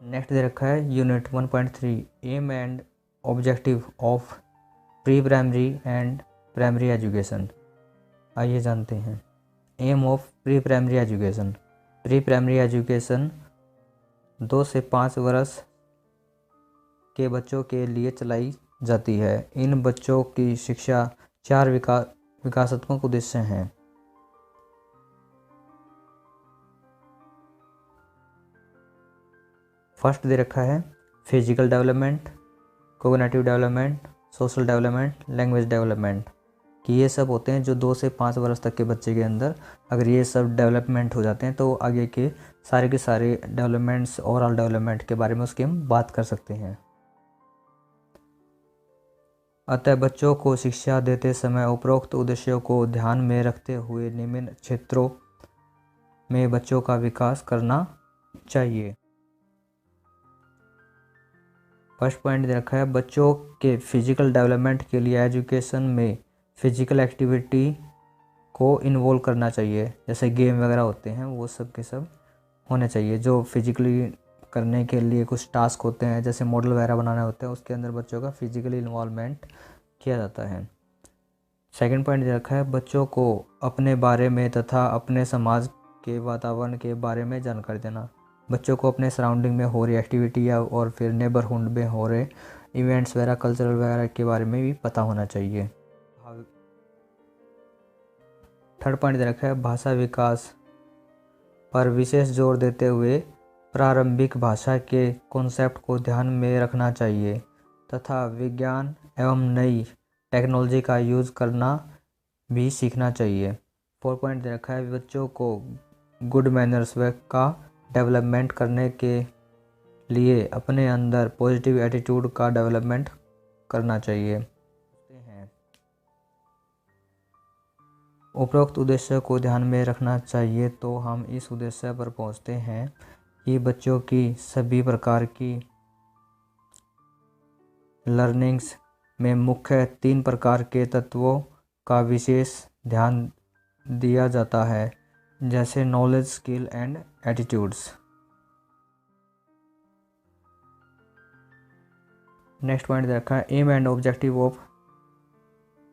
Next दे रखा है unit 1.3 aim and objective of pre primary and primary education. आइए जानते हैं aim of pre primary education. Pre primary education 2 से 5 वर्ष के बच्चों के लिए चलाई जाती है। इन बच्चों की शिक्षा 4 विकासात्मक उद्देश्य हैं। फर्स्ट दे रखा है physical development, cognitive development, social development, language development, कि ये सब होते हैं जो 2 से 5 वर्ष तक के बच्चे के अंदर अगर ये सब डेवलपमेंट हो जाते हैं तो आगे के सारे डेवलपमेंट्स, ओवरऑल डेवलपमेंट के बारे में उसकी हम बात कर सकते हैं। अतः बच्चों को शिक्षा देते समय उपरोक्त उद्देश्यों को ध्यान में रखते हुए निम्न क्षेत्रों में बच्चों का विकास करना चाहिए। फर्स्ट पॉइंट दे रखा है बच्चों के फिजिकल डेवलपमेंट के लिए एजुकेशन में फिजिकल एक्टिविटी को इन्वॉल्व करना चाहिए। जैसे गेम वगैरह होते हैं वो सब के सब होने चाहिए। जो फिजिकली करने के लिए कुछ टास्क होते हैं जैसे मॉडल वगैरह बनाने होते हैं उसके अंदर बच्चों का फिजिकली इन्वॉल्वमेंट किया जाता है। सेकंड पॉइंट दे रखा है बच्चों को अपने बारे में तथा अपने समाज के वातावरण के बारे में जानकारी देना। बच्चों को अपने सराउंडिंग में हो रही एक्टिविटी या और फिर नेबरहुड में हो रहे इवेंट्स वगैरह, कल्चरल वगैरह के बारे में भी पता होना चाहिए। थर्ड पॉइंट दे रखा है भाषा विकास पर विशेष जोर देते हुए प्रारंभिक भाषा के कॉन्सेप्ट को ध्यान में रखना चाहिए तथा विज्ञान एवं नई टेक्नोलॉजी का यूज़ करना भी सीखना चाहिए। 4 पॉइंट दे रखा है बच्चों को गुड मैनर्स का डेवलपमेंट करने के लिए अपने अंदर पॉजिटिव एटीट्यूड का डेवलपमेंट करना चाहिए। उपरोक्त उद्देश्य को ध्यान में रखना चाहिए तो हम इस उद्देश्य पर पहुंचते हैं कि बच्चों की सभी प्रकार की लर्निंग्स में मुख्य 3 प्रकार के तत्वों का विशेष ध्यान दिया जाता है, जैसे knowledge, skill and attitudes. Next point देखा है aim and objective of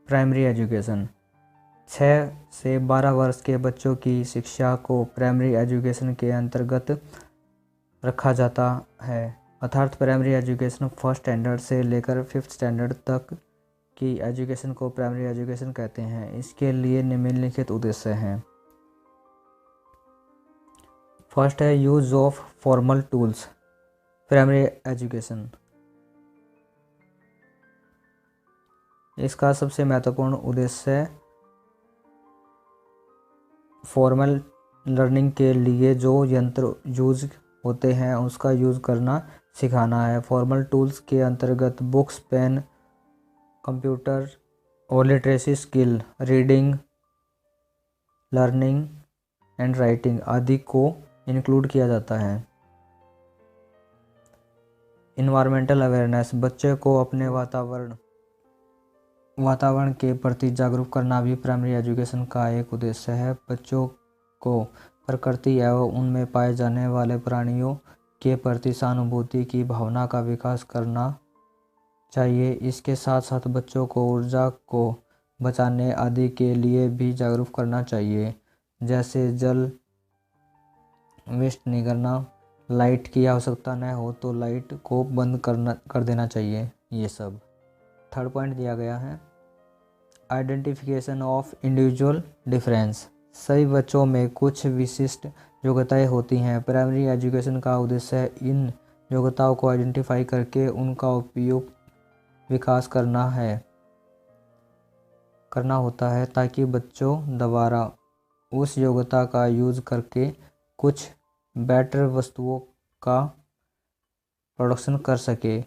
primary education. 6 से 12 वर्ष के बच्चों की शिक्षा को प्राइमरी एजुकेशन के अंतर्गत रखा जाता है, अर्थात प्राइमरी एजुकेशन फर्स्ट स्टैंडर्ड से लेकर 5th स्टैंडर्ड तक की एजुकेशन को प्राइमरी एजुकेशन कहते हैं। इसके लिए निम्नलिखित उद्देश्य हैं। फर्स्ट है use of formal tools primary education. इसका सबसे महत्वपूर्ण उद्देश्य फॉर्मल लर्निंग के लिए जो यंत्र यूज होते हैं उसका यूज़ करना सिखाना है। फॉर्मल टूल्स के अंतर्गत बुक्स, पेन, कंप्यूटर और literacy skill, reading, learning and writing आदि को इंक्लूड किया जाता है। इन्वायरमेंटल अवेयरनेस, बच्चे को अपने वातावरण के प्रति जागरूक करना भी प्राइमरी एजुकेशन का एक उद्देश्य है। बच्चों को प्रकृति एवं उनमें पाए जाने वाले प्राणियों के प्रति सहानुभूति की भावना का विकास करना चाहिए। इसके साथ साथ बच्चों को ऊर्जा को बचाने आदि के लिए भी जागरूक करना चाहिए, जैसे जल वेस्ट नहीं करना, लाइट की आवश्यकता न हो तो लाइट को बंद कर देना चाहिए। ये सब। थर्ड पॉइंट दिया गया है आइडेंटिफिकेशन ऑफ इंडिविजुअल डिफरेंस। सभी बच्चों में कुछ विशिष्ट योग्यताएं होती हैं। प्राइमरी एजुकेशन का उद्देश्य इन योग्यताओं को आइडेंटिफाई करके उनका उपयुक्त विकास करना होता है ताकि बच्चों दोबारा उस योग्यता का यूज़ करके कुछ बेटर वस्तुओं का प्रोडक्शन कर सके।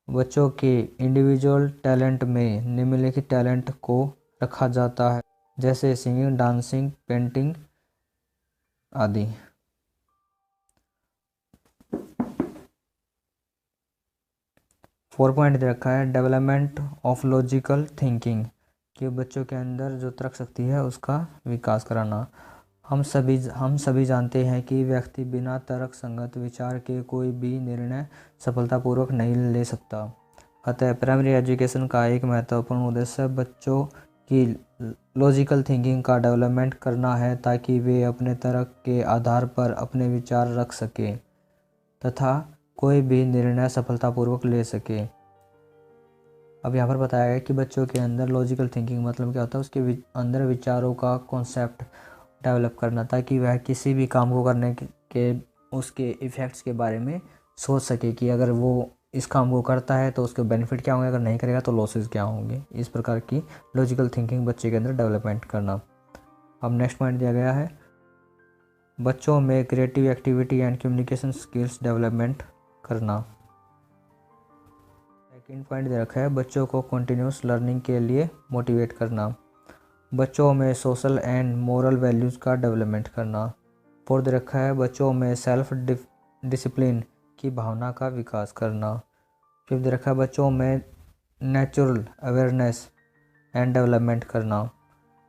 बच्चों के इंडिविजुअल टैलेंट में निम्नलिखित टैलेंट को रखा जाता है, जैसे सिंगिंग, डांसिंग, पेंटिंग आदि। फोर पॉइंट दे रखा है डेवलपमेंट ऑफ लॉजिकल थिंकिंग, कि बच्चों के अंदर जो तर्क शक्ति है उसका विकास कराना। हम सभी जानते हैं कि व्यक्ति बिना तर्क संगत विचार के कोई भी निर्णय सफलतापूर्वक नहीं ले सकता। अतः प्राइमरी एजुकेशन का एक महत्वपूर्ण उद्देश्य बच्चों की लॉजिकल थिंकिंग का डेवलपमेंट करना है, ताकि वे अपने तर्क के आधार पर अपने विचार रख सकें तथा कोई भी निर्णय सफलतापूर्वक ले सके। अब यहाँ पर बताया गया कि बच्चों के अंदर लॉजिकल थिंकिंग मतलब क्या होता है, उसके अंदर विचारों का कॉन्सेप्ट डेवलप करना, ताकि वह किसी भी काम को करने के उसके इफ़ेक्ट्स के बारे में सोच सके कि अगर वो इस काम को करता है तो उसके बेनिफिट क्या होंगे, अगर नहीं करेगा तो लॉसेस क्या होंगे। इस प्रकार की लॉजिकल थिंकिंग बच्चे के अंदर डेवलपमेंट करना। अब नेक्स्ट पॉइंट दिया गया है बच्चों में creative activity and communication skills development करना। सेकंड पॉइंट दे रखा है बच्चों को कंटिन्यूस लर्निंग के लिए मोटिवेट करना। बच्चों में सोशल एंड मोरल वैल्यूज़ का डेवलपमेंट करना। फोर्थ दे रखा है बच्चों में सेल्फ डिसिप्लिन की भावना का विकास करना। फिफ्थ दे रखा है बच्चों में नेचुरल अवेयरनेस एंड डेवलपमेंट करना।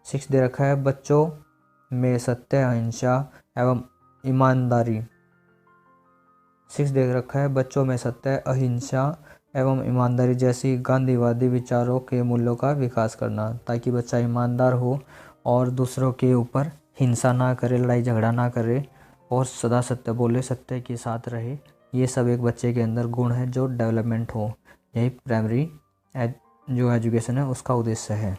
सिक्स दे रखा है बच्चों में सत्य, अहिंसा एवं ईमानदारी। सिक्स दे रखा है बच्चों में सत्य, अहिंसा एवं ईमानदारी जैसी गांधीवादी विचारों के मूल्यों का विकास करना, ताकि बच्चा ईमानदार हो और दूसरों के ऊपर हिंसा ना करे, लड़ाई झगड़ा ना करे और सदा सत्य बोले, सत्य के साथ रहे। ये सब एक बच्चे के अंदर गुण है जो डेवलपमेंट हो। यही प्राइमरी जो एजुकेशन है उसका उद्देश्य है।